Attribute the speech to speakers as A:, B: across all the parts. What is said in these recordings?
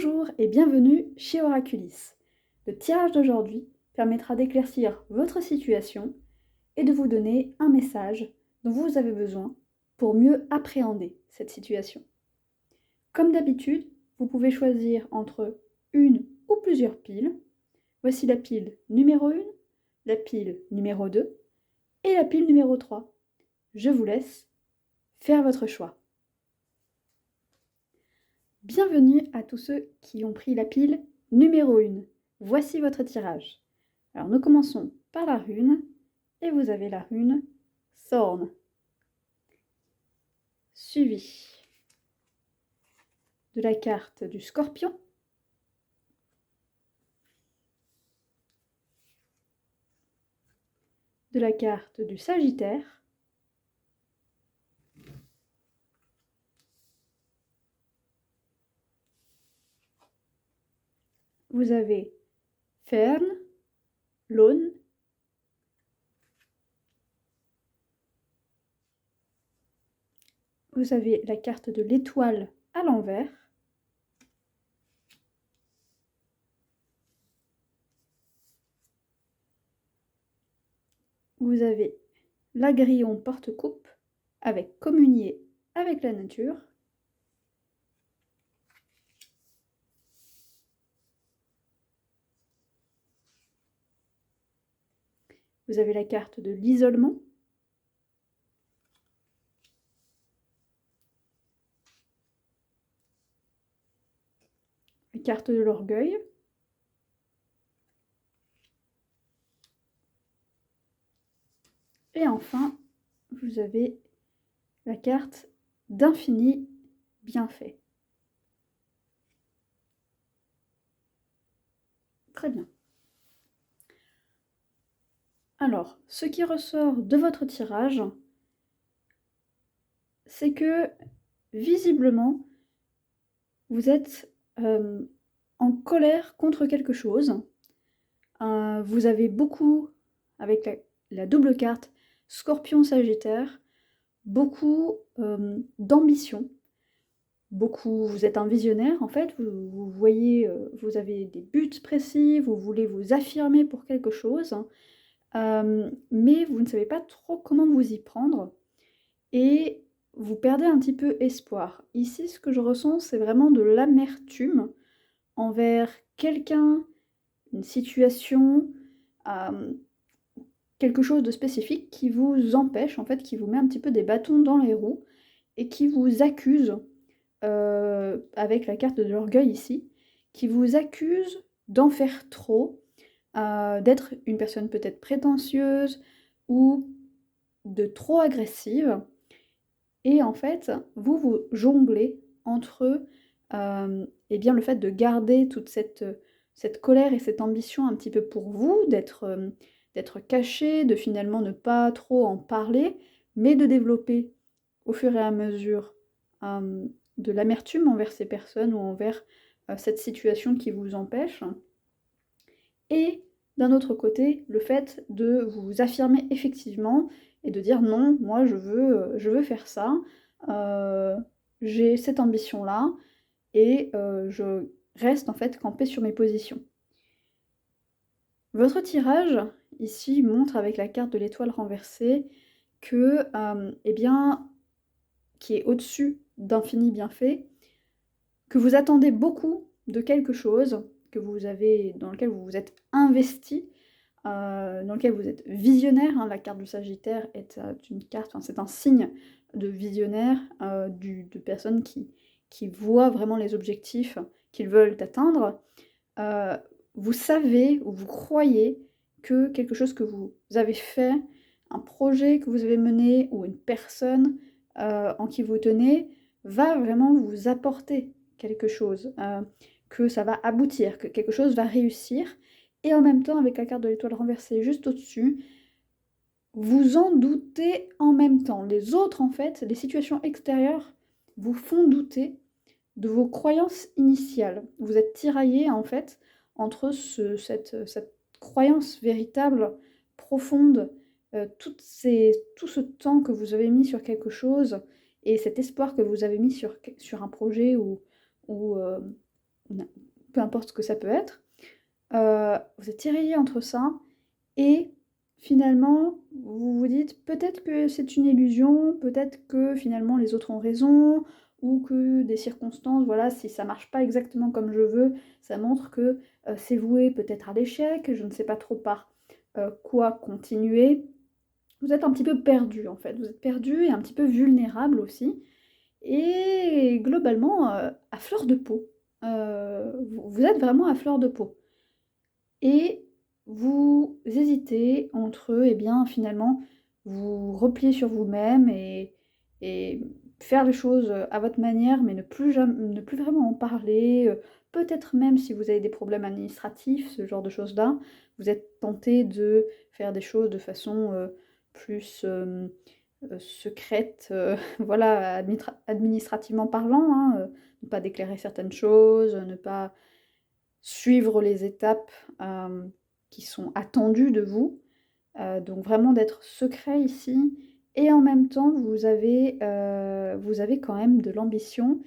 A: Bonjour et bienvenue chez Oraculis. Le tirage d'aujourd'hui permettra d'éclaircir votre situation et de vous donner un message dont vous avez besoin pour mieux appréhender cette situation. Comme d'habitude, vous pouvez choisir entre une ou plusieurs piles. Voici la pile numéro 1, la pile numéro 2 et la pile numéro 3. Je vous laisse faire votre choix. Bienvenue à tous ceux qui ont pris la pile numéro 1. Voici votre tirage. Alors nous commençons par la rune, et vous avez la rune Thorn. Suivi de la carte du Scorpion, de la carte du Sagittaire, vous avez Fern, l'Aune, vous avez la carte de l'étoile à l'envers, vous avez l'Agrillon porte-coupe avec communier avec la nature, vous avez la carte de l'isolement, la carte de l'orgueil, et enfin, vous avez la carte d'infini bienfait. Très bien. Alors, ce qui ressort de votre tirage, c'est que, visiblement, vous êtes en colère contre quelque chose. Vous avez beaucoup, avec la double carte Scorpion-Sagittaire, beaucoup d'ambition. Vous êtes un visionnaire en fait, vous voyez, vous avez des buts précis, vous voulez vous affirmer pour quelque chose, mais vous ne savez pas trop comment vous y prendre et vous perdez un petit peu espoir. Ici, ce que je ressens, c'est vraiment de l'amertume envers quelqu'un, une situation, quelque chose de spécifique qui vous empêche, en fait, qui vous met un petit peu des bâtons dans les roues et qui vous accuse, avec la carte de l'orgueil ici, qui vous accuse d'en faire trop, d'être une personne peut-être prétentieuse ou de trop agressive. Et en fait, vous jonglez entre, eh bien, le fait de garder toute cette colère et cette ambition un petit peu pour vous, d'être caché, de finalement ne pas trop en parler, mais de développer au fur et à mesure, de l'amertume envers ces personnes ou envers, cette situation qui vous empêche. Et d'un autre côté, le fait de vous affirmer effectivement et de dire: «Non, moi je veux faire ça, j'ai cette ambition-là et je reste en fait campée sur mes positions». Votre tirage, ici, montre avec la carte de l'étoile renversée que, eh bien, qui est au-dessus d'infini bienfait, que vous attendez beaucoup de quelque chose, dans lequel vous vous êtes investi, dans lequel vous êtes visionnaire, hein. La carte du Sagittaire est une carte, enfin, c'est un signe de visionnaire, de personnes qui voient vraiment les objectifs qu'ils veulent atteindre. Heu, Vous savez ou vous croyez que quelque chose que vous avez fait, un projet que vous avez mené ou une personne, en qui vous tenez, va vraiment vous apporter quelque chose, que ça va aboutir, que quelque chose va réussir et en même temps, avec la carte de l'étoile renversée juste au-dessus, vous en doutez en même temps. Les autres, en fait, les situations extérieures vous font douter de vos croyances initiales. Vous êtes tiraillé en fait, entre cette croyance véritable, profonde, tout ce temps que vous avez mis sur quelque chose et cet espoir que vous avez mis sur un projet ou peu importe ce que ça peut être. Vous êtes tiraillé entre ça et finalement, vous vous dites peut-être que c'est une illusion, peut-être que finalement les autres ont raison, ou que des circonstances, voilà, si ça marche pas exactement comme je veux, ça montre que c'est voué peut-être à l'échec, je ne sais pas trop par quoi continuer. Vous êtes un petit peu perdu en fait, vous êtes perdu et un petit peu vulnérable aussi, et globalement à fleur de peau. Vous êtes vraiment à fleur de peau. Et vous hésitez entre, eh bien, finalement, vous replier sur vous-même et faire les choses à votre manière, mais ne plus vraiment en parler. Peut-être même si vous avez des problèmes administratifs, ce genre de choses-là, vous êtes tenté de faire des choses de façon plus secrète, voilà, administrativement parlant, hein, ne pas déclarer certaines choses, ne pas suivre les étapes qui sont attendues de vous. Donc vraiment d'être secret ici. Et en même temps, vous avez quand même de l'ambition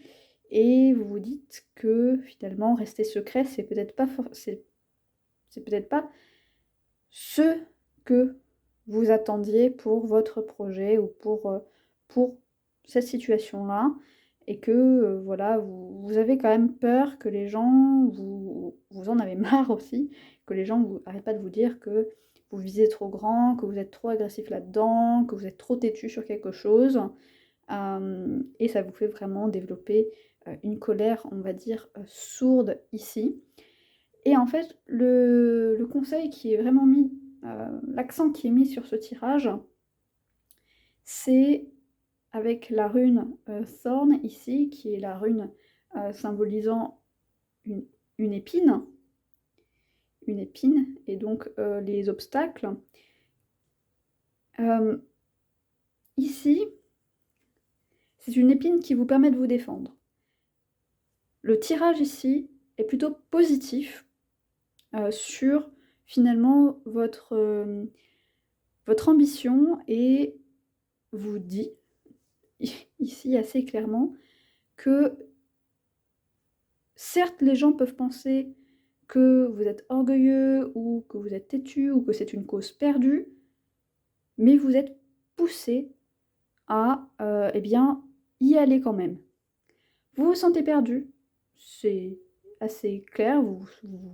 A: et vous vous dites que finalement rester secret, c'est peut-être pas ce que vous attendiez pour votre projet ou pour cette situation-là. Et que voilà, vous avez quand même peur que les gens, vous en avez marre aussi, que les gens arrêtent pas de vous dire que vous visez trop grand, que vous êtes trop agressif là-dedans, que vous êtes trop têtu sur quelque chose. Et ça vous fait vraiment développer une colère, on va dire, sourde ici. Et en fait, le conseil qui est vraiment mis, l'accent qui est mis sur ce tirage, c'est avec la rune Thorn ici, qui est la rune symbolisant une, une épine, une épine, et donc les obstacles. Ici, c'est une épine qui vous permet de vous défendre. Le tirage ici est plutôt positif sur finalement votre ambition et vous dit ici assez clairement que certes les gens peuvent penser que vous êtes orgueilleux ou que vous êtes têtu ou que c'est une cause perdue, mais vous êtes poussé à eh bien, y aller quand même. Vous vous sentez perdu, c'est assez clair, vous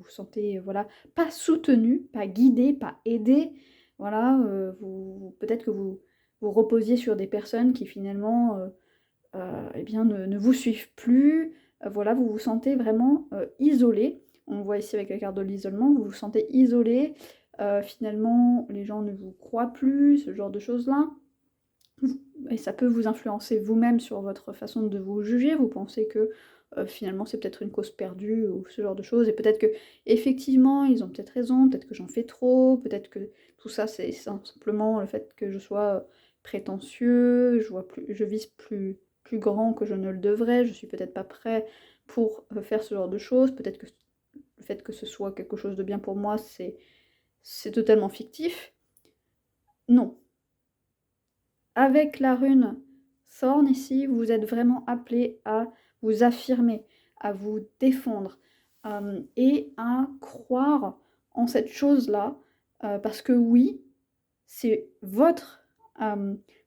A: sentez voilà, pas soutenu, pas guidé, pas aidé. Voilà, peut-être que vous reposiez sur des personnes qui finalement eh bien, ne vous suivent plus. Voilà, vous vous sentez vraiment isolé. On voit ici avec la carte de l'isolement, vous vous sentez isolé. Finalement, les gens ne vous croient plus, ce genre de choses-là. Et ça peut vous influencer vous-même sur votre façon de vous juger. Vous pensez que finalement c'est peut-être une cause perdue ou ce genre de choses. Et peut-être que effectivement ils ont peut-être raison, peut-être que j'en fais trop, peut-être que tout ça c'est simplement le fait que je sois prétentieux, je vise plus grand que je ne le devrais, je suis peut-être pas prêt pour faire ce genre de choses. Peut-être que le fait que ce soit quelque chose de bien pour moi, c'est totalement fictif. Non. Avec la rune Thorn ici, vous êtes vraiment appelé à vous affirmer, à vous défendre et à croire en cette chose-là. Parce que oui, c'est votre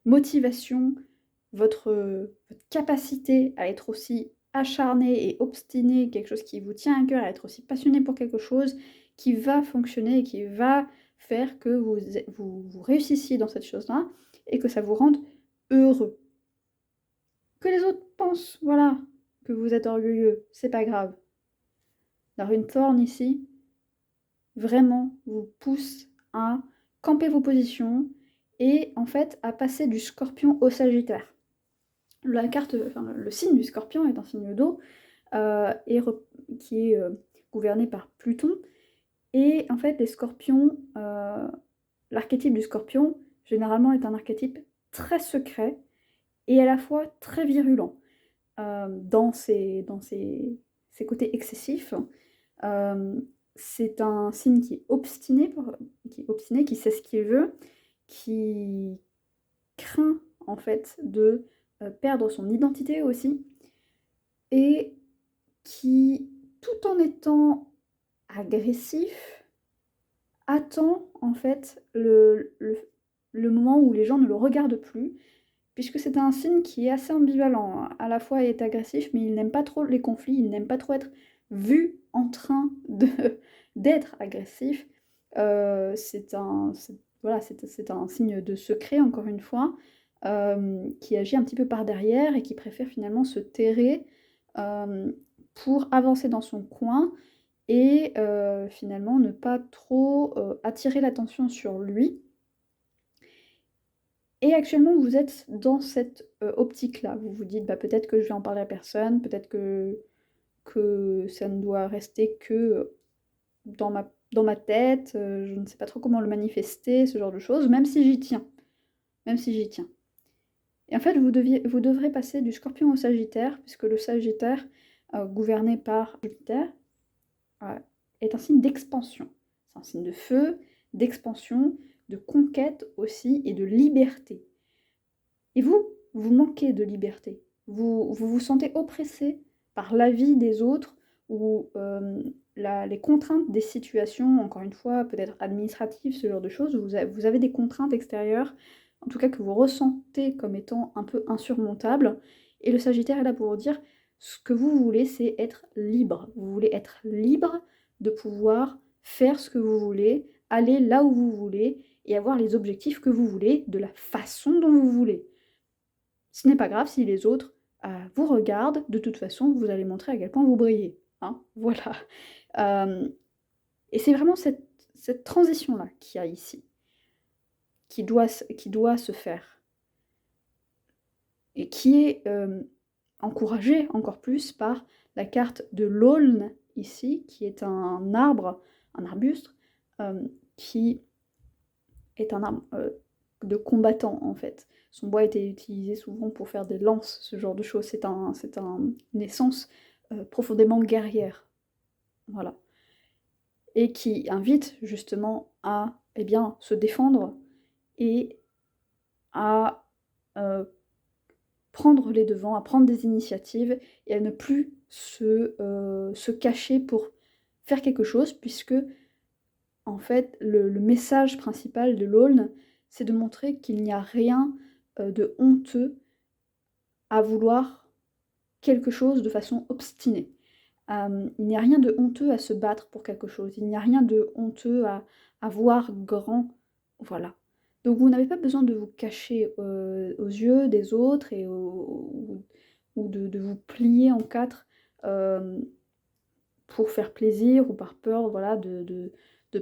A: motivation, votre capacité à être aussi acharné et obstiné, quelque chose qui vous tient à cœur, à être aussi passionné pour quelque chose, qui va fonctionner et qui va faire que vous réussissiez dans cette chose-là et que ça vous rende heureux. Que les autres pensent, voilà, que vous êtes orgueilleux, c'est pas grave. La rune Thorn ici, vraiment, vous pousse à camper vos positions et en fait à passer du Scorpion au Sagittaire. La carte, enfin, le signe du Scorpion est un signe d'eau qui est gouverné par Pluton. Et en fait, les Scorpions, l'archétype du Scorpion, généralement, est un archétype très secret et à la fois très virulent dans ses côtés excessifs. C'est un signe qui est obstiné, qui sait ce qu'il veut, qui craint en fait de perdre son identité aussi, et qui tout en étant agressif, attend en fait le moment où les gens ne le regardent plus, puisque c'est un signe qui est assez ambivalent, hein. À la fois il est agressif, mais il n'aime pas trop les conflits, il n'aime pas trop être vu en train d'être agressif. Voilà, c'est un signe de secret, encore une fois, qui agit un petit peu par derrière et qui préfère finalement se terrer euh, pour avancer dans son coin et finalement ne pas trop attirer l'attention sur lui. Et actuellement, vous êtes dans cette optique-là. Vous vous dites, bah, peut-être que je vais en parler à personne, peut-être que ça ne doit rester que dans ma tête, je ne sais pas trop comment le manifester, ce genre de choses, même si j'y tiens. Même si j'y tiens. Et en fait, vous devrez passer du Scorpion au Sagittaire, puisque le Sagittaire, gouverné par Jupiter, est un signe d'expansion. C'est un signe de feu, d'expansion, de conquête aussi et de liberté. Et vous manquez de liberté. Vous sentez oppressé par l'avis des autres ou les contraintes des situations, encore une fois, peut-être administratives, ce genre de choses. Vous avez des contraintes extérieures, en tout cas que vous ressentez comme étant un peu insurmontables. Et le Sagittaire est là pour vous dire, ce que vous voulez, c'est être libre. Vous voulez être libre de pouvoir faire ce que vous voulez, aller là où vous voulez et avoir les objectifs que vous voulez de la façon dont vous voulez. Ce n'est pas grave si les autres vous regardent, de toute façon, vous allez montrer à quel point vous brillez. Hein, voilà. Et c'est vraiment cette transition-là qu'il y a ici, qui doit se faire, et qui est encouragée encore plus par la carte de l'aulne, ici, qui est un arbre, un arbuste, qui est un arbre de combattant, en fait. Son bois était utilisé souvent pour faire des lances, ce genre de choses. C'est une essence profondément guerrière. Voilà. Et qui invite justement à se défendre et à prendre les devants, à prendre des initiatives et à ne plus se cacher pour faire quelque chose, puisque en fait le message principal de l'aulne, c'est de montrer qu'il n'y a rien de honteux à vouloir quelque chose de façon obstinée. Il n'y a rien de honteux à se battre pour quelque chose, il n'y a rien de honteux à voir grand, voilà. Donc vous n'avez pas besoin de vous cacher aux yeux des autres ou de vous plier en quatre pour faire plaisir ou par peur, voilà, de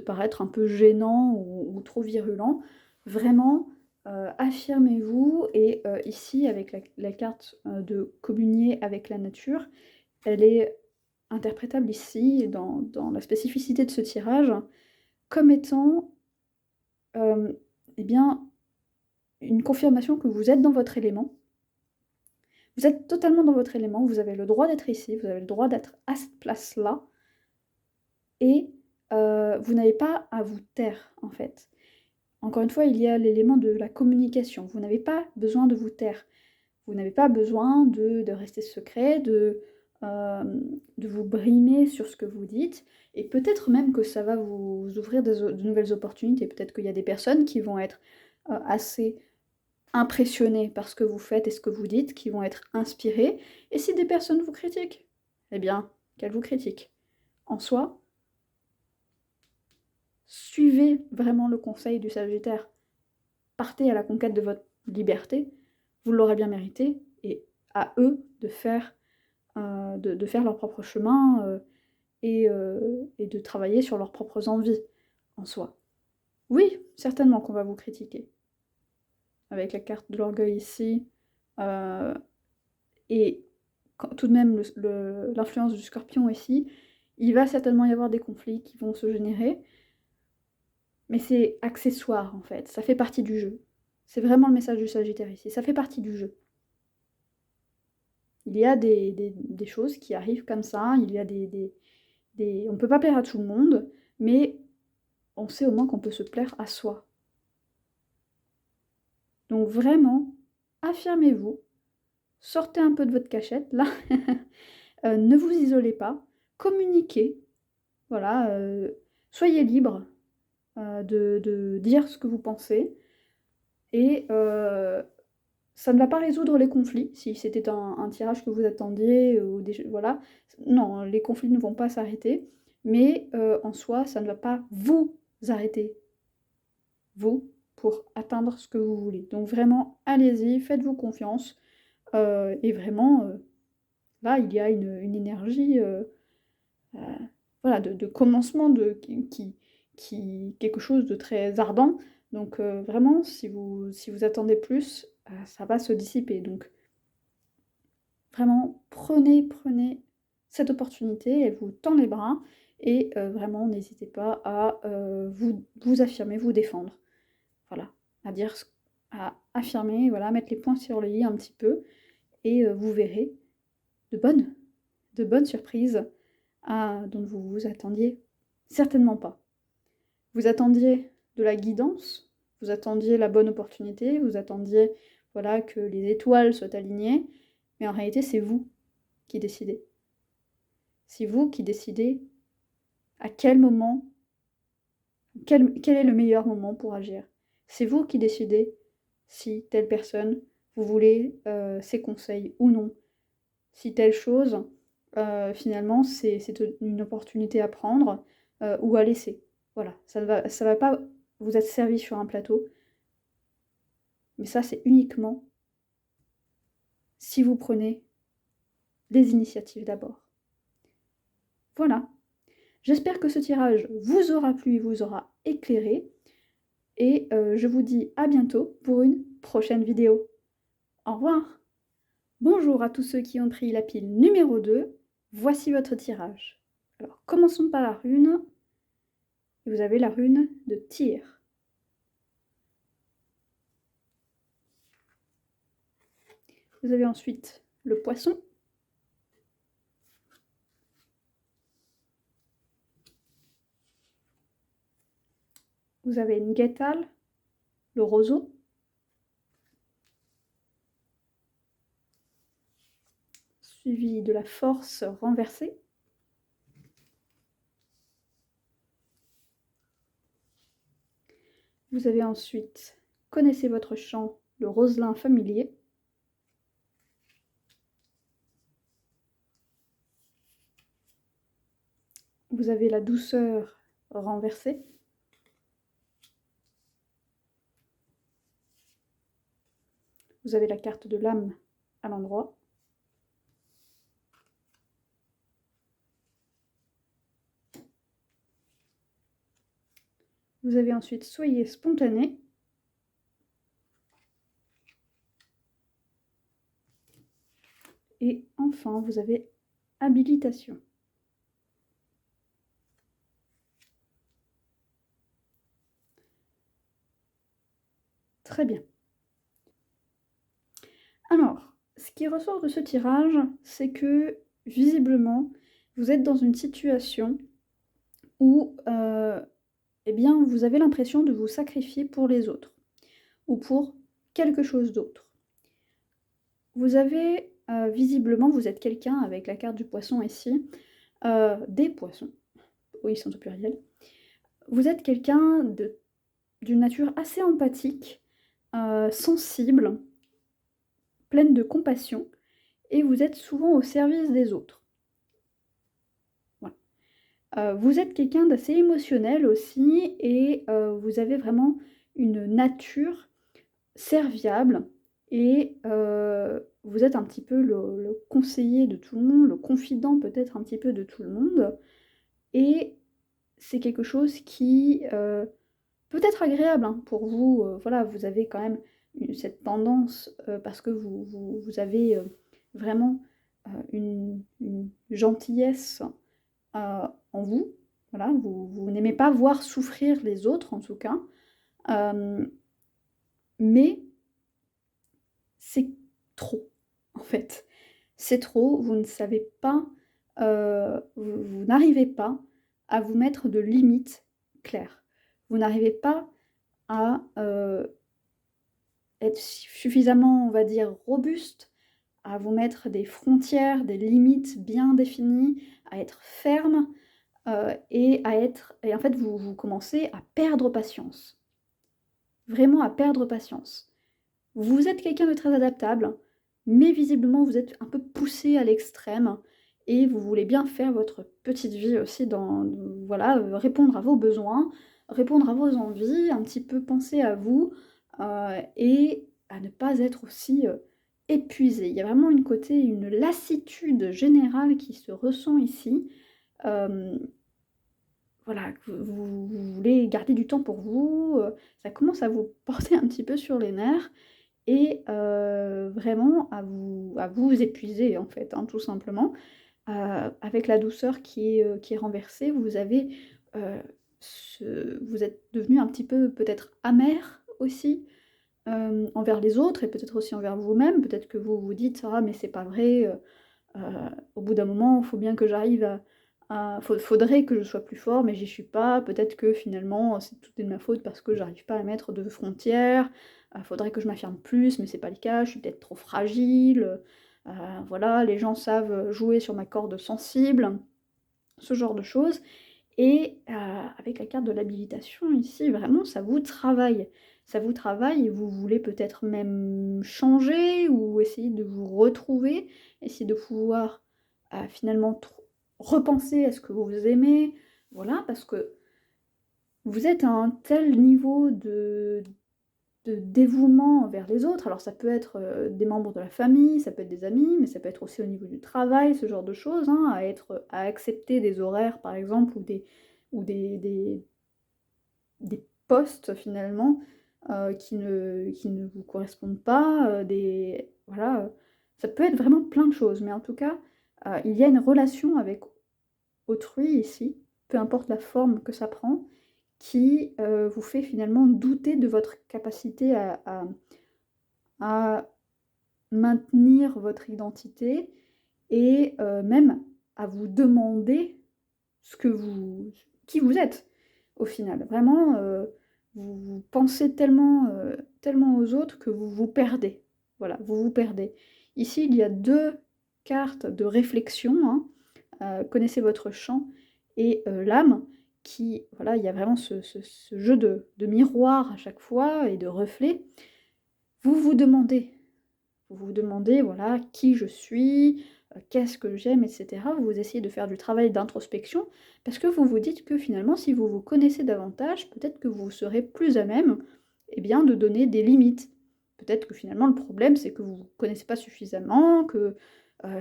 A: paraître un peu gênant ou trop virulent. Vraiment, affirmez-vous et ici, avec la carte de communier avec la nature, elle est interprétable ici, dans la spécificité de ce tirage, comme étant eh bien, une confirmation que vous êtes dans votre élément. Vous êtes totalement dans votre élément, vous avez le droit d'être ici, vous avez le droit d'être à cette place-là, et vous n'avez pas à vous taire, en fait. Encore une fois, il y a l'élément de la communication. Vous n'avez pas besoin de vous taire. Vous n'avez pas besoin de rester secret, de vous brimer sur ce que vous dites. Et peut-être même que ça va vous ouvrir de nouvelles opportunités. Peut-être qu'il y a des personnes qui vont être assez impressionnées par ce que vous faites et ce que vous dites, qui vont être inspirées. Et si des personnes vous critiquent, eh bien, qu'elles vous critiquent. En soi, suivez vraiment le conseil du Sagittaire. Partez à la conquête de votre liberté, vous l'aurez bien mérité, et à eux de faire leur propre chemin et de travailler sur leurs propres envies en soi. Oui, certainement qu'on va vous critiquer. Avec la carte de l'orgueil ici, et tout de même l'influence du Scorpion ici, il va certainement y avoir des conflits qui vont se générer, mais c'est accessoire en fait, ça fait partie du jeu. C'est vraiment le message du Sagittaire ici, ça fait partie du jeu. Il y a des choses qui arrivent comme ça, il y a on ne peut pas plaire à tout le monde, mais on sait au moins qu'on peut se plaire à soi. Donc vraiment, affirmez-vous, sortez un peu de votre cachette, là, ne vous isolez pas, communiquer, voilà, soyez libre de dire ce que vous pensez et ça ne va pas résoudre les conflits, si c'était un tirage que vous attendiez ou des voilà. Non, les conflits ne vont pas s'arrêter, mais en soi, ça ne va pas vous arrêter, vous, pour atteindre ce que vous voulez. Donc vraiment, allez-y, faites-vous confiance, et vraiment, là, il y a une énergie, heu, voilà, de commencement qui quelque chose de très ardent. Donc vraiment, si vous attendez plus, ça va se dissiper. Donc vraiment, prenez cette opportunité, elle vous tend les bras et vraiment n'hésitez pas à, vous affirmer, vous défendre. Voilà, à dire ce à affirmer, voilà, mettre les points sur les i un petit peu et vous verrez de bonnes de bonnes surprises, dont vous vous attendiez certainement pas. Vous attendiez de la guidance, vous attendiez la bonne opportunité, vous attendiez, voilà, que les étoiles soient alignées, mais en réalité, c'est vous qui décidez. C'est vous qui décidez à quel moment, quel est le meilleur moment pour agir. C'est vous qui décidez si telle personne, vous voulez ses conseils ou non. Si telle chose, finalement, c'est une opportunité à prendre ou à laisser. Voilà, ça va pas vous être servi sur un plateau, mais ça, c'est uniquement si vous prenez les initiatives d'abord. Voilà. J'espère que ce tirage vous aura plu et vous aura éclairé. Et je vous dis à bientôt pour une prochaine vidéo. Au revoir. Bonjour à tous ceux qui ont pris la pile numéro 2. Voici votre tirage. Alors, commençons par la rune. Vous avez la rune de tir. Vous avez ensuite le poisson. Vous avez une guétale, le roseau. Suivi de la force renversée. Vous avez ensuite, connaissez votre chant, le roselin familier. Vous avez la douceur renversée. Vous avez la carte de l'âme à l'endroit. Vous avez ensuite soyez spontané. Et enfin, vous avez habilitation. Très bien. Alors, ce qui ressort de ce tirage, c'est que, visiblement, vous êtes dans une situation où, eh bien, vous avez l'impression de vous sacrifier pour les autres ou pour quelque chose d'autre. Vous avez, visiblement, vous êtes quelqu'un avec la carte du poisson ici, des poissons, oui, ils sont au pluriel. Vous êtes quelqu'un d'une nature assez empathique, sensible, pleine de compassion, et vous êtes souvent au service des autres. Voilà. Vous êtes quelqu'un d'assez émotionnel aussi, et vous avez vraiment une nature serviable, et vous êtes un petit peu le conseiller de tout le monde, le confident peut-être un petit peu de tout le monde, et c'est quelque chose qui peut être agréable hein, pour vous. Voilà, vous avez quand même cette tendance, parce que vous avez vraiment une gentillesse en vous. Voilà, vous n'aimez pas voir souffrir les autres en tout cas. Mais c'est trop, en fait. C'est trop, vous ne savez pas, vous n'arrivez pas à vous mettre de limites claires. Vous n'arrivez pas à être suffisamment, on va dire, robuste, à vous mettre des frontières, des limites bien définies, à être ferme, et en fait, vous commencez à perdre patience. Vraiment à perdre patience. Vous êtes quelqu'un de très adaptable, mais visiblement vous êtes un peu poussé à l'extrême et vous voulez bien faire votre petite vie aussi voilà, répondre à vos besoins, répondre à vos envies, un petit peu penser à vous, et à ne pas être aussi, épuisé. Il y a vraiment une lassitude générale qui se ressent ici. Hem, voilà, que vous voulez garder du temps pour vous, ça commence à vous porter un petit peu sur les nerfs et vraiment à vous épuiser en fait, hein, tout simplement. Avec la douceur qui est renversée, vous avez, vous êtes devenu un petit peu peut-être amer aussi, envers les autres et peut-être aussi envers vous-même. Peut-être que vous vous dites: «Ah mais c'est pas vrai, Heu, au bout d'un moment, il faut bien que j'arrive faudrait que je sois plus fort, mais j'y suis pas. Peut-être que finalement, c'est tout est de ma faute parce que j'arrive pas à mettre de frontières. Faudrait que je m'affirme plus, mais c'est pas le cas. Je suis peut-être trop fragile, voilà, les gens savent jouer sur ma corde sensible», ce genre de choses. Et avec la carte de l'habilitation ici, vraiment ça vous travaille. Ça vous travaille et vous voulez peut-être même changer ou essayer de vous retrouver, essayer de pouvoir, finalement repenser à ce que vous aimez. Voilà, parce que vous êtes à un tel niveau de dévouement envers les autres. Alors ça peut être, des membres de la famille, ça peut être des amis, mais ça peut être aussi au niveau du travail, ce genre de choses, hein, à accepter des horaires par exemple ou des postes finalement, qui ne vous correspondent pas, des voilà, ça peut être vraiment plein de choses, mais en tout cas, il y a une relation avec autrui ici, peu importe la forme que ça prend, qui, vous fait finalement douter de votre capacité à maintenir votre identité et même à vous demander ce que vous qui vous êtes, au final. Vraiment, vous pensez tellement aux autres que vous vous perdez. Voilà, vous vous perdez. Ici, il y a 2 cartes de réflexion, hein, connaissez votre champ et l'âme qui voilà, il y a vraiment ce jeu de miroir à chaque fois et de reflet. Vous vous demandez vous vous demandez, voilà, qui je suis, qu'est-ce que j'aime et cetera. Vous essayez de faire du travail d'introspection parce que vous vous dites que finalement, si vous vous connaissez davantage, peut-être que vous serez plus à même, eh bien, de donner des limites. Peut-être que finalement le problème, c'est que vous ne vous connaissez pas suffisamment, que,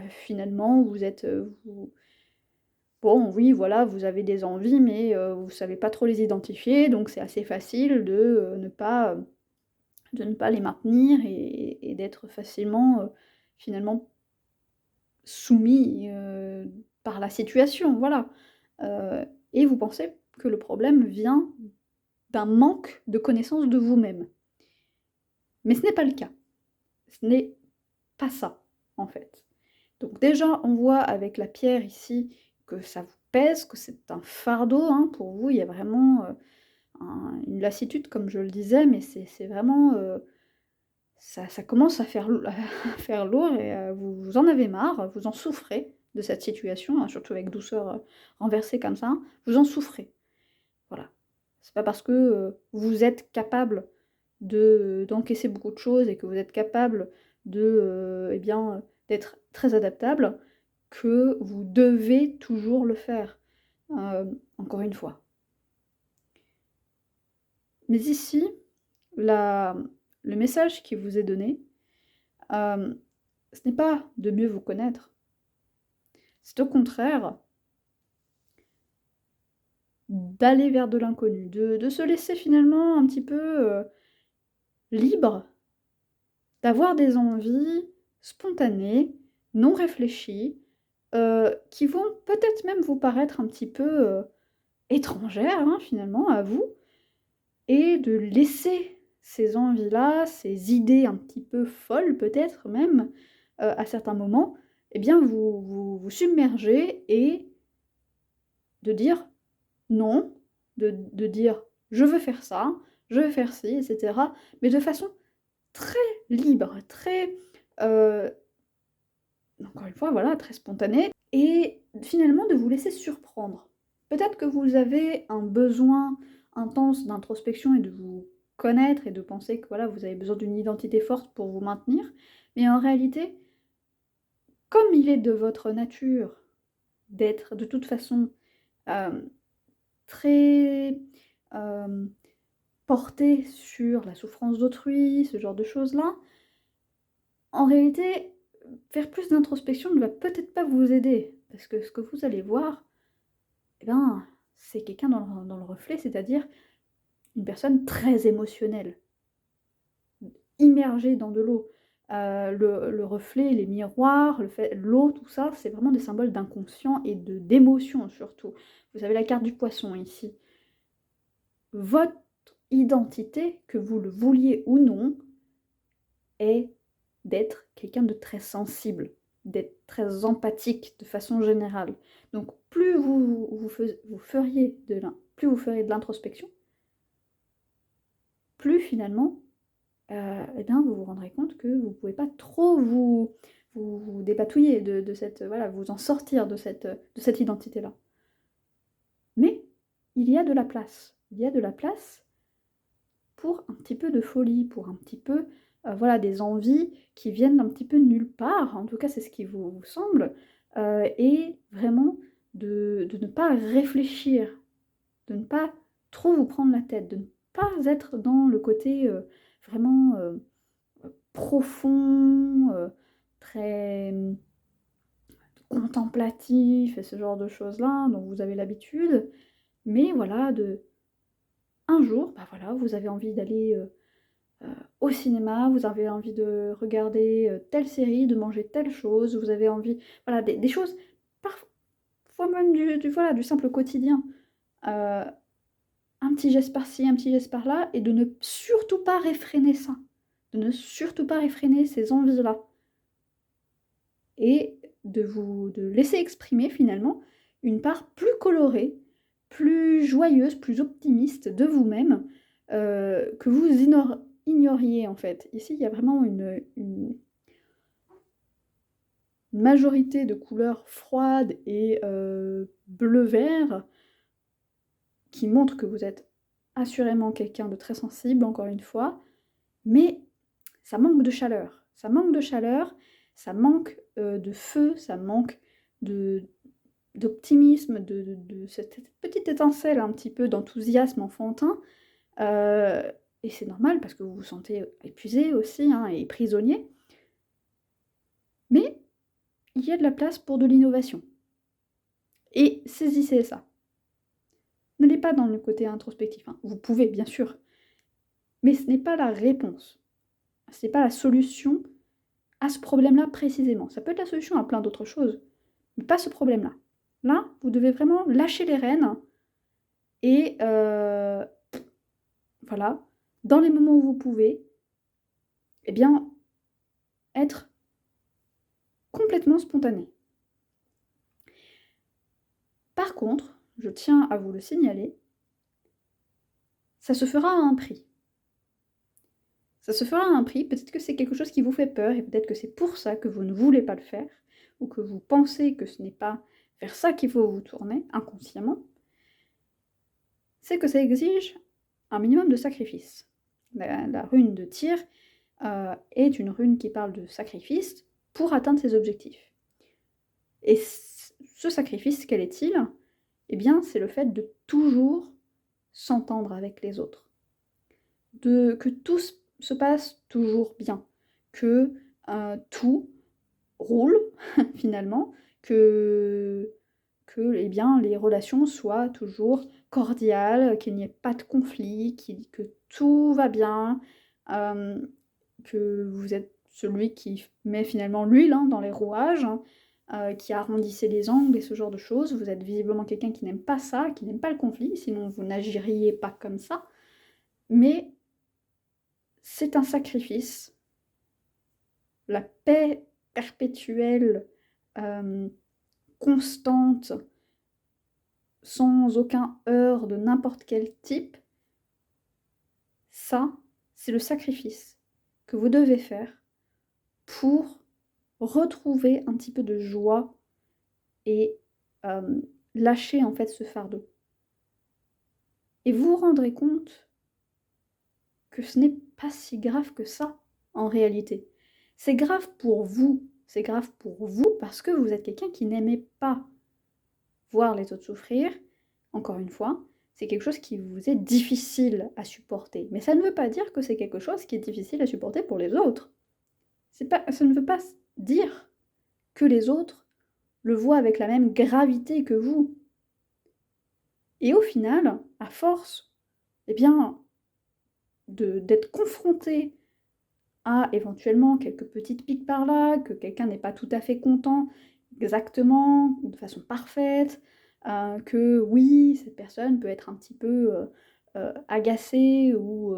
A: finalement vous êtes, bon oui, voilà, vous avez des envies mais, vous ne savez pas trop les identifier, donc c'est assez facile de ne pas les maintenir et d'être facilement, finalement soumis, par la situation, voilà. Et vous pensez que le problème vient d'un manque de connaissance de vous-même. Mais ce n'est pas le cas. Ce n'est pas ça, en fait. Donc déjà, on voit avec la pierre ici que ça vous pèse, que c'est un fardeau, hein, pour vous. Il y a vraiment, une lassitude comme je le disais, mais c'est vraiment, ça commence à faire à faire lourd et vous en avez marre, vous en souffrez de cette situation, hein, surtout avec douceur, renversée comme ça, vous en souffrez. Voilà. C'est pas parce que, vous êtes capable d'encaisser beaucoup de choses et que vous êtes capable eh bien, d'être très adaptable, que vous devez toujours le faire, encore une fois. Mais ici, la le message qui vous est donné, hem, ce n'est pas de mieux vous connaître, c'est au contraire d'aller vers de l'inconnu, de se laisser finalement un petit peu, libre, d'avoir des envies spontanées, non réfléchies, qui vont peut-être même vous paraître un petit peu, étrangères, hein, finalement, à vous et de laisser ces envies-là, ces idées un petit peu folles peut-être même, à certains moments, eh bien vous submerger et de dire: «Non», de dire: «Je veux faire ça, je veux faire ci» et cetera, mais de façon très libre, très, encore une fois, voilà, très spontané et finalement de vous laisser surprendre. Peut-être que vous avez un besoin intense d'introspection et de vous connaître et de penser que, voilà, vous avez besoin d'une identité forte pour vous maintenir, mais en réalité, comme il est de votre nature d'être de toute façon, hem, très, hem, porté sur la souffrance d'autrui, ce genre de choses-là, en réalité, faire plus d'introspection ne va peut-être pas vous aider. Parce que ce que vous allez voir, eh ben, c'est quelqu'un dans le reflet, c'est-à-dire une personne très émotionnelle, immergée dans de l'eau. Le reflet, les miroirs, l'eau, tout ça, c'est vraiment des symboles d'inconscient et d'émotion surtout. Vous avez la carte du poisson ici. Votre identité, que vous le vouliez ou non, est d'être quelqu'un de très sensible, d'être très empathique de façon générale. Donc plus vous feriez de l'introspection, plus finalement, eh bien, vous vous rendrez compte que vous ne pouvez pas trop vous dépatouiller de cette, voilà, vous en sortir de cette identité-là. Mais il y a de la place. Il y a de la place pour un petit peu de folie, pour un petit peu, voilà, des envies qui viennent d'un petit peu de nulle part, en tout cas c'est ce qui vous semble, et vraiment de ne pas réfléchir, de ne pas trop vous prendre la tête, de ne pas être dans le côté, vraiment, profond, très, contemplatif et ce genre de choses-là dont vous avez l'habitude. Mais voilà, un jour, bah, voilà, vous avez envie d'aller, au cinéma, vous avez envie de regarder, telle série, de manger telle chose, vous avez envie, voilà, des choses parfois même voilà, du simple quotidien. Heu, un petit geste par-ci, un petit geste par-là et de ne surtout pas réfréner ça. De ne surtout pas réfréner ces envies-là et de laisser exprimer finalement une part plus colorée, plus joyeuse, plus optimiste de vous-même, que vous ignoriez en fait. Ici, il y a vraiment une majorité de couleurs froides et bleu-vert qui montrent que vous êtes assurément quelqu'un de très sensible, encore une fois, mais ça manque de chaleur. Ça manque de chaleur, ça manque, de feu, ça manque de d'optimisme, de cette petite étincelle un petit peu d'enthousiasme enfantin, heu et c'est normal parce que vous vous sentez épuisé aussi, hein, et prisonnier, mais il y a de la place pour de l'innovation et saisissez ça. N'allez pas dans le côté introspectif, hein. Vous pouvez bien sûr, mais ce n'est pas la réponse. Ce n'est pas la solution à ce problème-là précisément. Ça peut être la solution à plein d'autres choses, mais pas ce problème-là. Là, vous devez vraiment lâcher les rênes et voilà, dans les moments où vous pouvez, eh bien, être complètement spontané. Par contre, je tiens à vous le signaler, ça se fera à un prix. Ça se fera à un prix, peut-être que c'est quelque chose qui vous fait peur et peut-être que c'est pour ça que vous ne voulez pas le faire ou que vous pensez que ce n'est pas vers ça qu'il faut vous tourner inconsciemment. C'est que ça exige un minimum de sacrifice. La rune de Tyr est une rune qui parle de sacrifice pour atteindre ses objectifs. Et ce sacrifice, quel est-il? Eh bien, c'est le fait de toujours s'entendre avec les autres. Que tout se passe toujours bien. Que tout roule, finalement. Que eh bien, les relations soient toujours cordiales, qu'il n'y ait pas de conflit, que tout va bien, que vous êtes celui qui met finalement l'huile, hein, dans les rouages, hein, qui arrondissait les angles et ce genre de choses. Vous êtes visiblement quelqu'un qui n'aime pas ça, qui n'aime pas le conflit, sinon vous n'agiriez pas comme ça. Mais c'est un sacrifice. La paix perpétuelle, constante, sans aucun heurt de n'importe quel type, ça, c'est le sacrifice que vous devez faire pour retrouver un petit peu de joie et lâcher en fait ce fardeau. Et vous vous rendrez compte que ce n'est pas si grave que ça, en réalité. C'est grave pour vous. C'est grave pour vous parce que vous êtes quelqu'un qui n'aimait pas voir les autres souffrir. Encore une fois, c'est quelque chose qui vous est difficile à supporter. Mais ça ne veut pas dire que c'est quelque chose qui est difficile à supporter pour les autres. Ça ne veut pas dire que les autres le voient avec la même gravité que vous. Et au final, à force, eh bien, d'être confronté à éventuellement quelques petites piques par là, que quelqu'un n'est pas tout à fait content exactement, de façon parfaite, que oui, cette personne peut être un petit peu agacée ou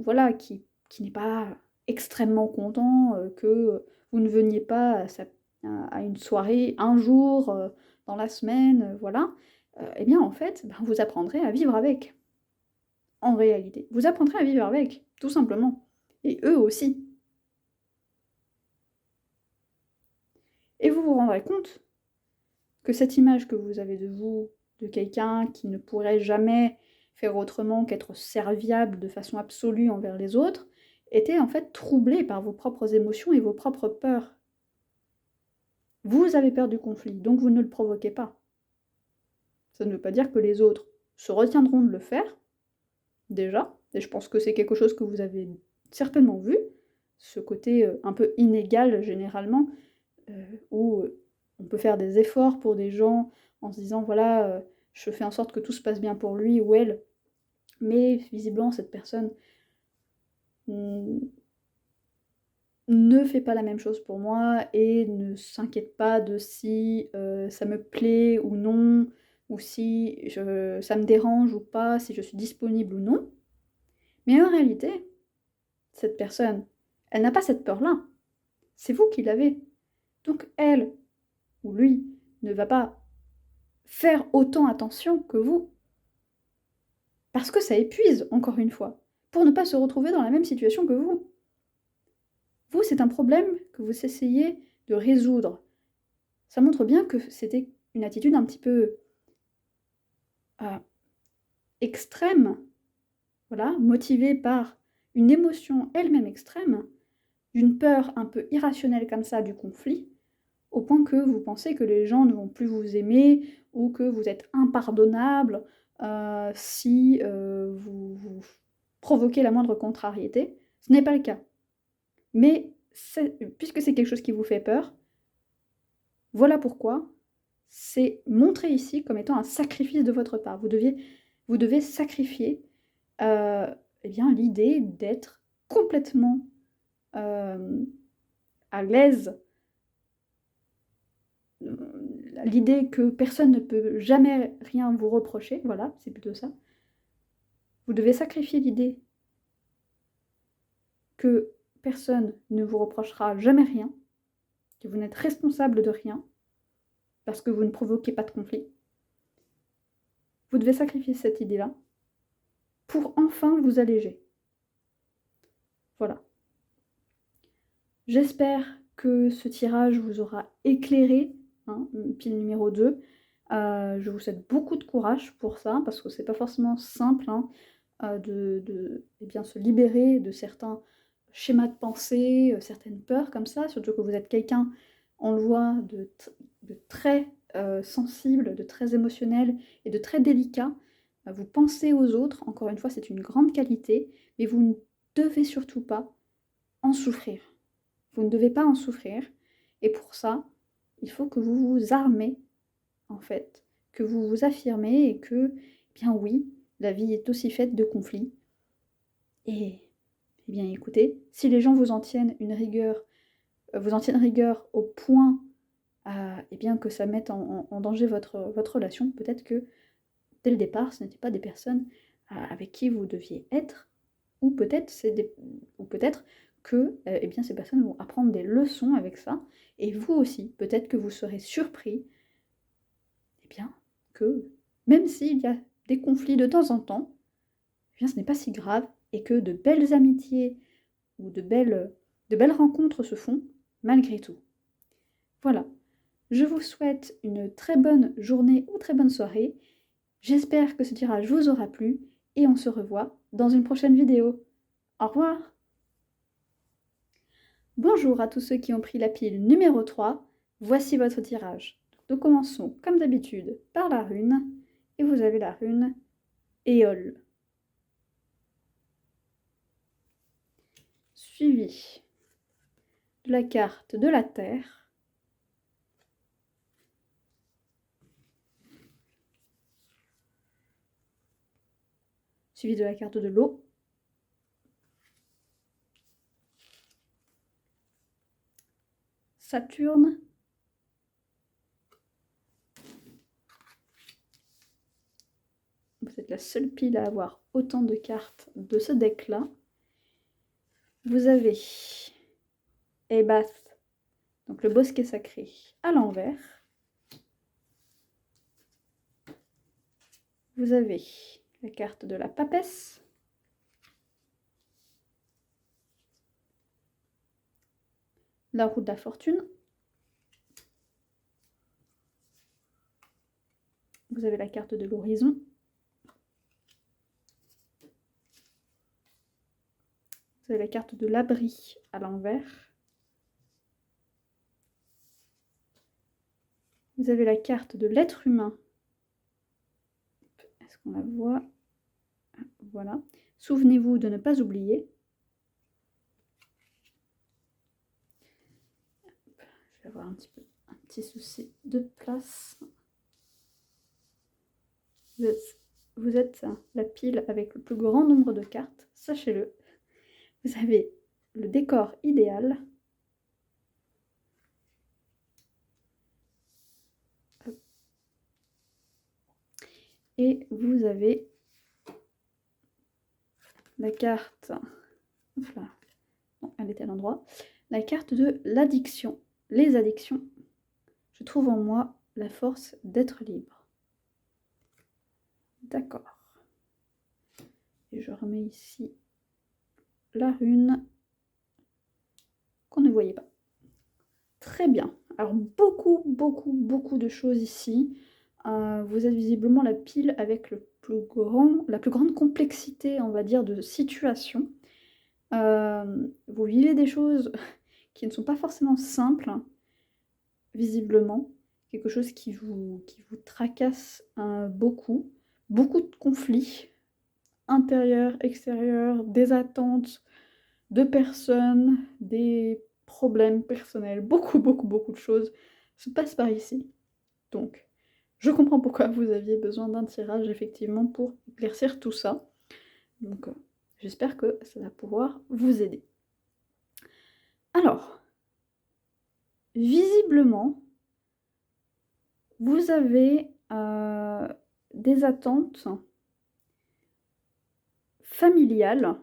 A: voilà, qui n'est pas extrêmement content que vous ne veniez pas à une soirée un jour dans la semaine, voilà, eh bien en fait, ben, vous apprendrez à vivre avec, en réalité. Vous apprendrez à vivre avec, tout simplement. Et eux aussi. Et vous vous rendrez compte que cette image que vous avez de vous, de quelqu'un qui ne pourrait jamais faire autrement qu'être serviable de façon absolue envers les autres, était en fait troublée par vos propres émotions et vos propres peurs. Vous avez peur du conflit, donc vous ne le provoquez pas. Ça ne veut pas dire que les autres se retiendront de le faire, déjà, et je pense que c'est quelque chose que vous avez certainement vu, ce côté un peu inégal généralement, où on peut faire des efforts pour des gens en se disant voilà, je fais en sorte que tout se passe bien pour lui ou elle, mais visiblement cette personne ne fait pas la même chose pour moi et ne s'inquiète pas de si ça me plaît ou non, ou si ça me dérange ou pas, si je suis disponible ou non. Mais en réalité, cette personne, elle n'a pas cette peur-là. C'est vous qui l'avez. Donc elle ou lui ne va pas faire autant attention que vous. Parce que ça épuise, encore une fois, pour ne pas se retrouver dans la même situation que vous. Vous, c'est un problème que vous essayez de résoudre. Ça montre bien que c'était une attitude un petit peu euh, extrême, voilà, motivée par une émotion elle-même extrême, d'une peur un peu irrationnelle comme ça du conflit, au point que vous pensez que les gens ne vont plus vous aimer ou que vous êtes impardonnable si vous provoquez la moindre contrariété. Ce n'est pas le cas. Mais puisque c'est quelque chose qui vous fait peur, voilà pourquoi c'est montré ici comme étant un sacrifice de votre part. Vous devez sacrifier eh bien, l'idée d'être complètement à l'aise, l'idée que personne ne peut jamais rien vous reprocher, voilà, c'est plutôt ça. Vous devez sacrifier l'idée que personne ne vous reprochera jamais rien, que vous n'êtes responsable de rien, parce que vous ne provoquez pas de conflit. Vous devez sacrifier cette idée-là pour enfin vous alléger. Voilà. J'espère que ce tirage vous aura éclairé, hein, pile numéro 2. Je vous souhaite beaucoup de courage pour ça, parce que c'est pas forcément simple hein, eh bien, se libérer de certains schémas de pensée, certaines peurs comme ça, surtout que vous êtes quelqu'un, on le voit, de très sensible, de très émotionnel et de très délicat. Vous pensez aux autres, encore une fois, c'est une grande qualité, mais vous ne devez surtout pas en souffrir. Vous ne devez pas en souffrir, et pour ça, il faut que vous vous armez, en fait, que vous vous affirmez et que, eh bien oui, la vie est aussi faite de conflits. Et, eh bien écoutez, si les gens vous en tiennent une rigueur, vous en tiennent rigueur au point eh bien, que ça mette en danger votre relation, peut-être que dès le départ, ce n'étaient pas des personnes avec qui vous deviez être, ou peut-être que eh bien, ces personnes vont apprendre des leçons avec ça, et vous aussi, peut-être que vous serez surpris, eh bien, que même s'il y a des conflits de temps en temps, eh bien, ce n'est pas si grave, et que de belles amitiés ou de belles rencontres se font, malgré tout. Voilà, je vous souhaite une très bonne journée ou très bonne soirée. J'espère que ce tirage vous aura plu et on se revoit dans une prochaine vidéo. Au revoir! Bonjour à tous ceux qui ont pris la pile numéro 3. Voici votre tirage. Nous commençons comme d'habitude par la rune et vous avez la rune Éole. Suivi de la carte de la Terre. Suivi de la carte de l'eau. Saturne. Vous êtes la seule pile à avoir autant de cartes de ce deck-là. Vous avez Ebath, donc le bosquet sacré, à l'envers. Vous avez la carte de la papesse. La roue de la fortune. Vous avez la carte de l'horizon. Vous avez la carte de l'abri à l'envers. Vous avez la carte de l'être humain. Est-ce qu'on la voit? Voilà. Souvenez-vous de ne pas oublier. Je vais avoir un petit souci de place. Vous êtes la pile avec le plus grand nombre de cartes, sachez-le. Vous avez le décor idéal. Et vous avez la carte... Oula. Non, elle était à l'endroit. La carte de l'addiction. Les addictions. Je trouve en moi la force d'être libre. D'accord. Et je remets ici la rune qu'on ne voyait pas. Très bien. Alors beaucoup de choses ici. Vous êtes visiblement la pile avec la plus grande complexité, on va dire, de situation. Vous vivez des choses qui ne sont pas forcément simples, visiblement. Quelque chose qui vous tracasse beaucoup. Beaucoup de conflits intérieurs, extérieurs, des attentes de personnes, des problèmes personnels, beaucoup de choses se passent par ici. Donc, je comprends pourquoi vous aviez besoin d'un tirage, effectivement, pour éclaircir tout ça. Donc, j'espère que ça va pouvoir vous aider. Alors, visiblement, vous avez des attentes familiales,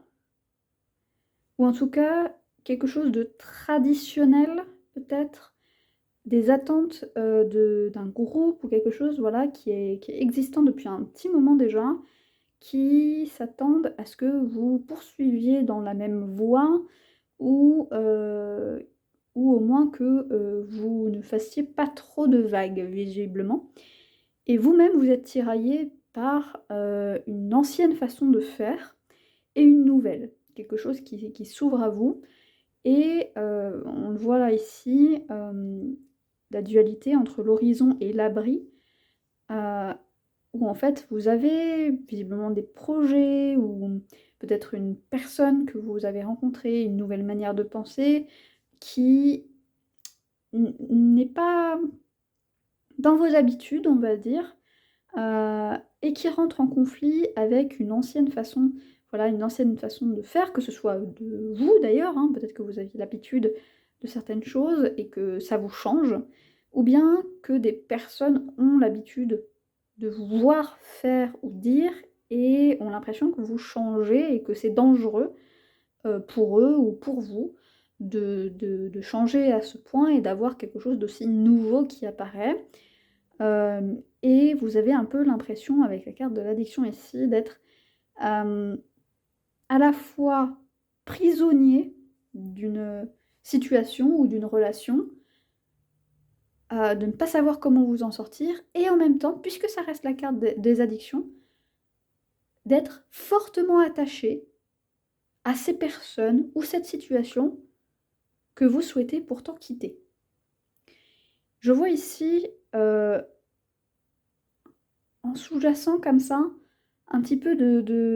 A: ou en tout cas quelque chose de traditionnel peut-être, des attentes d'un groupe ou quelque chose voilà, qui est existant depuis un petit moment déjà, qui s'attendent à ce que vous poursuiviez dans la même voie ou au moins que vous ne fassiez pas trop de vagues visiblement. Et vous-même vous êtes tiraillé par une ancienne façon de faire et une nouvelle, quelque chose qui s'ouvre à vous. Et on le voit là ici, la dualité entre l'horizon et l'abri, où en fait vous avez visiblement des projets ou peut-être une personne que vous avez rencontrée, une nouvelle manière de penser qui n'est pas dans vos habitudes, on va dire, et qui rentre en conflit avec une ancienne façon, voilà, une ancienne façon de faire, que ce soit de vous d'ailleurs, hein, peut-être que vous aviez l'habitude de certaines choses et que ça vous change, ou bien que des personnes ont l'habitude de vous voir faire ou dire et ont l'impression que vous changez et que c'est dangereux pour eux ou pour vous de changer à ce point et d'avoir quelque chose d'aussi nouveau qui apparaît. Et vous avez un peu l'impression, avec la carte de l'addiction ici, d'être à la fois prisonnier d'une situation ou d'une relation, de ne pas savoir comment vous en sortir et en même temps, puisque ça reste la carte des addictions, d'être fortement attaché à ces personnes ou cette situation que vous souhaitez pourtant quitter. Je vois ici, en sous-jacent comme ça, un petit peu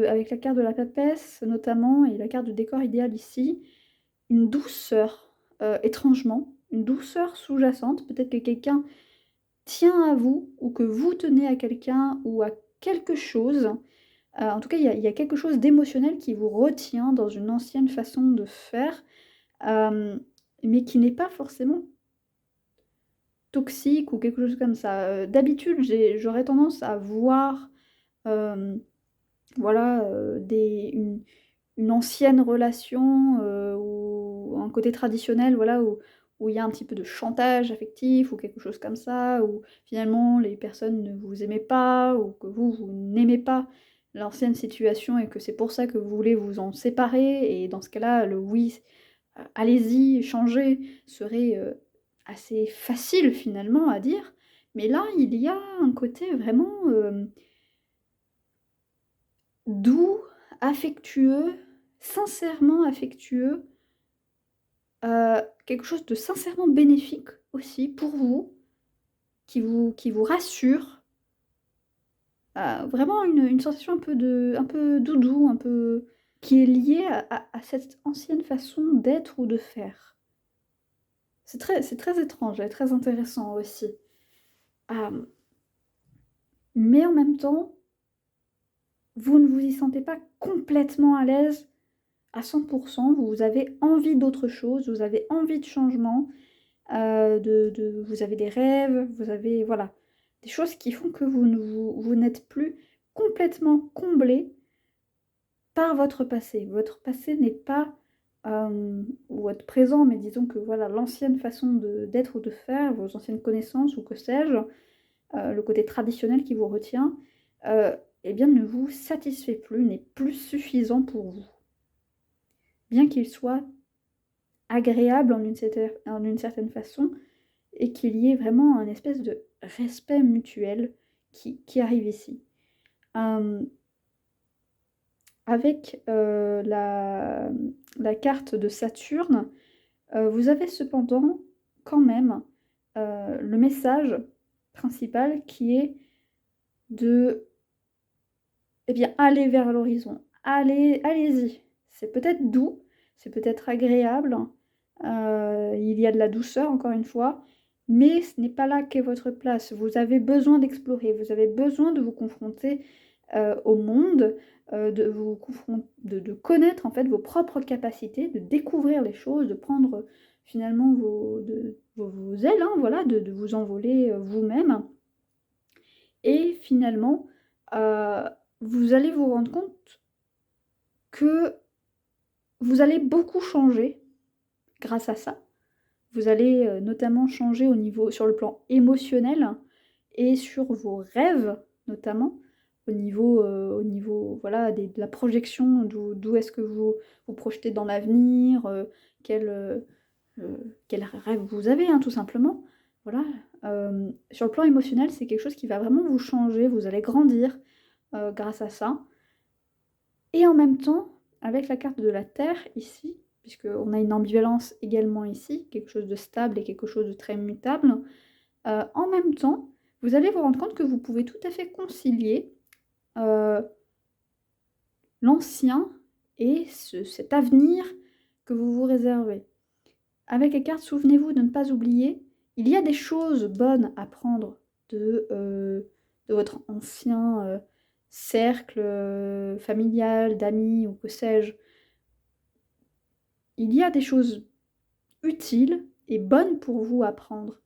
A: avec la carte de la papesse notamment et la carte de décor idéal ici, une douceur, étrangement, une douceur sous-jacente. Peut-être que quelqu'un tient à vous ou que vous tenez à quelqu'un ou à quelque chose. En tout cas, il y a quelque chose d'émotionnel qui vous retient dans une ancienne façon de faire, mais qui n'est pas forcément toxique ou quelque chose comme ça. D'habitude, j'aurais tendance à voir, voilà, une ancienne relation, ou un côté traditionnel, voilà, où il y a un petit peu de chantage affectif ou quelque chose comme ça, où finalement les personnes ne vous aimaient pas ou que vous n'aimez pas l'ancienne situation et que c'est pour ça que vous voulez vous en séparer et dans ce cas-là, le oui, allez-y, changez serait, assez facile finalement à dire. Mais là, il y a un côté vraiment, doux, affectueux, sincèrement affectueux, quelque chose de sincèrement bénéfique aussi pour vous, qui vous rassure. Vraiment une sensation un peu doudou, un peu qui est liée à cette ancienne façon d'être ou de faire. C'est très étrange et très intéressant aussi. Hem, mais en même temps, vous ne vous y sentez pas complètement à l'aise à 100. Vous avez envie d'autre chose, vous avez envie de changement, vous avez des rêves, vous avez voilà, des choses qui font que vous n'êtes plus complètement comblé par votre passé. Votre passé n'est pas, ou votre présent, mais disons que voilà, l'ancienne façon d'être ou de faire, vos anciennes connaissances ou que sais-je, le côté traditionnel qui vous retient, heu, eh bien ne vous satisfait plus, n'est plus suffisant pour vous. Bien qu'il soit agréable en une certaine façon et qu'il y ait vraiment un espèce de respect mutuel qui arrive ici. Hem, avec, la carte de Saturne, vous avez cependant quand même, le message principal qui est de, eh bien, aller vers l'horizon. Allez-y. C'est peut-être doux, c'est peut-être agréable, il y a de la douceur encore une fois, mais ce n'est pas là qu'est votre place. Vous avez besoin d'explorer, vous avez besoin de vous confronter, au monde, de connaître en fait vos propres capacités, de découvrir les choses, de prendre finalement vos ailes, hein, voilà, de vous envoler, vous-même et finalement, heu, vous allez vous rendre compte que vous allez beaucoup changer grâce à ça. Vous allez, notamment changer sur le plan émotionnel et sur vos rêves notamment, au niveau voilà de la projection, d'où est-ce que vous vous projetez dans l'avenir, quel rêve vous avez, hein, tout simplement. Voilà, sur le plan émotionnel, c'est quelque chose qui va vraiment vous changer, vous allez grandir, grâce à ça et en même temps, avec la carte de la Terre ici, puisqu'on a une ambivalence également ici, quelque chose de stable et quelque chose de très mutable, en même temps, vous allez vous rendre compte que vous pouvez tout à fait concilier, heu, l'ancien et cet avenir que vous vous réservez. Avec les cartes, souvenez-vous de ne pas oublier, il y a des choses bonnes à prendre de votre ancien, cercle, familial, d'amis ou que sais-je. Il y a des choses utiles et bonnes pour vous à prendre.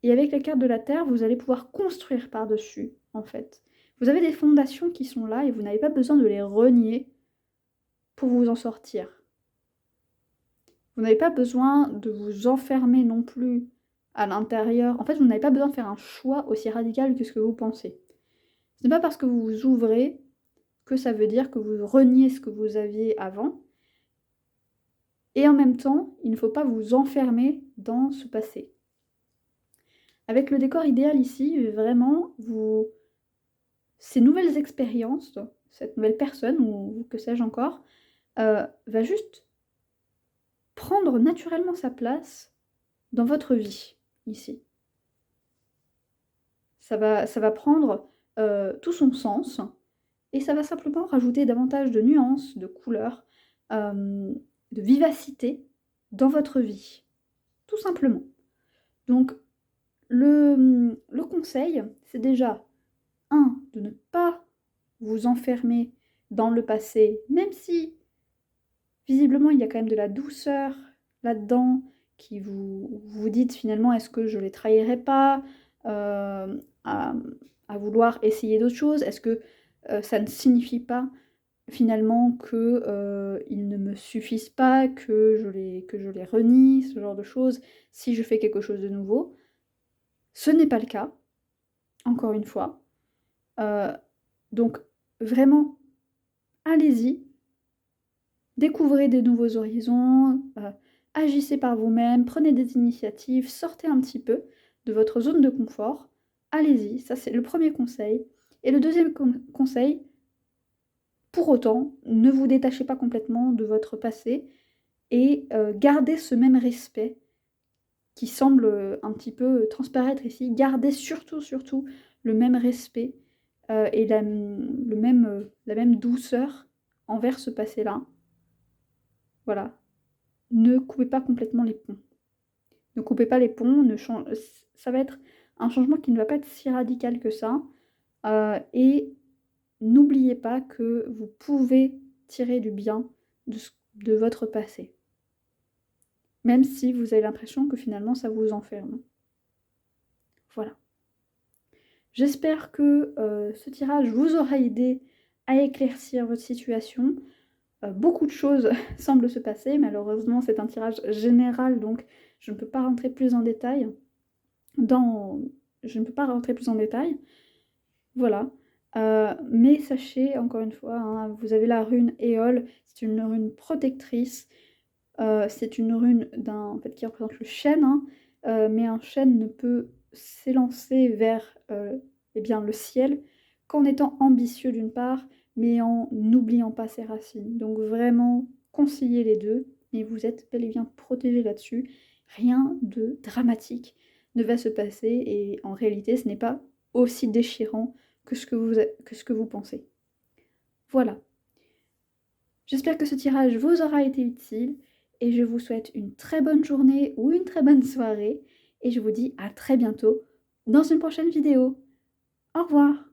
A: Et avec la carte de la Terre, vous allez pouvoir construire par-dessus, en fait. Vous avez des fondations qui sont là et vous n'avez pas besoin de les renier pour vous en sortir. Vous n'avez pas besoin de vous enfermer non plus à l'intérieur. En fait, vous n'avez pas besoin de faire un choix aussi radical que ce que vous pensez. Ce n'est pas parce que vous vous ouvrez que ça veut dire que vous reniez ce que vous aviez avant. Et en même temps, il ne faut pas vous enfermer dans ce passé. Avec le décor idéal ici, vraiment, ces nouvelles expériences, cette nouvelle personne, ou que sais-je encore, va juste prendre naturellement sa place dans votre vie, ici. Ça va prendre tout son sens, et ça va simplement rajouter davantage de nuances, de couleurs, de vivacité dans votre vie, tout simplement. Donc le conseil, c'est déjà, de ne pas vous enfermer dans le passé, même si visiblement il y a quand même de la douceur là-dedans, qui vous dites finalement: «Est-ce que je les trahirai pas?» À vouloir essayer d'autres choses. Est-ce que, ça ne signifie pas finalement que, ils ne me suffisent pas, que je les renie, ce genre de choses, si je fais quelque chose de nouveau? Ce n'est pas le cas, encore une fois. Heu, donc vraiment, allez-y, découvrez des nouveaux horizons, agissez par vous-même, prenez des initiatives, sortez un petit peu de votre zone de confort. Allez-y, ça c'est le premier conseil. Et le deuxième conseil, pour autant, ne vous détachez pas complètement de votre passé et gardez ce même respect qui semble, un petit peu transparaître ici. Gardez surtout, surtout le même respect, et la même douceur envers ce passé-là. Voilà. Ne coupez pas complètement les ponts. Ne coupez pas les ponts, ne chan ça va être un changement qui ne va pas être si radical que ça, et n'oubliez pas que vous pouvez tirer du bien de votre passé. Même si vous avez l'impression que finalement ça vous enferme. Voilà. J'espère que, ce tirage vous aura aidé à éclaircir votre situation. Beaucoup de choses semblent se passer. Malheureusement, c'est un tirage général, donc je ne peux pas rentrer plus en détail je ne peux pas rentrer plus en détail. Voilà. Mais sachez encore une fois, hein, vous avez la rune Éole, c'est une rune protectrice. C'est une rune en fait, qui représente le chêne, hein, mais un chêne ne peut s'élancer vers, eh bien, le ciel qu'en étant ambitieux d'une part, mais en n'oubliant pas ses racines. Donc vraiment, conciliez les 2 et vous êtes bel et bien protégés là-dessus. Rien de dramatique ne va se passer et en réalité, ce n'est pas aussi déchirant que ce que vous pensez. Voilà. J'espère que ce tirage vous aura été utile et je vous souhaite une très bonne journée ou une très bonne soirée et je vous dis à très bientôt dans une prochaine vidéo. Au revoir!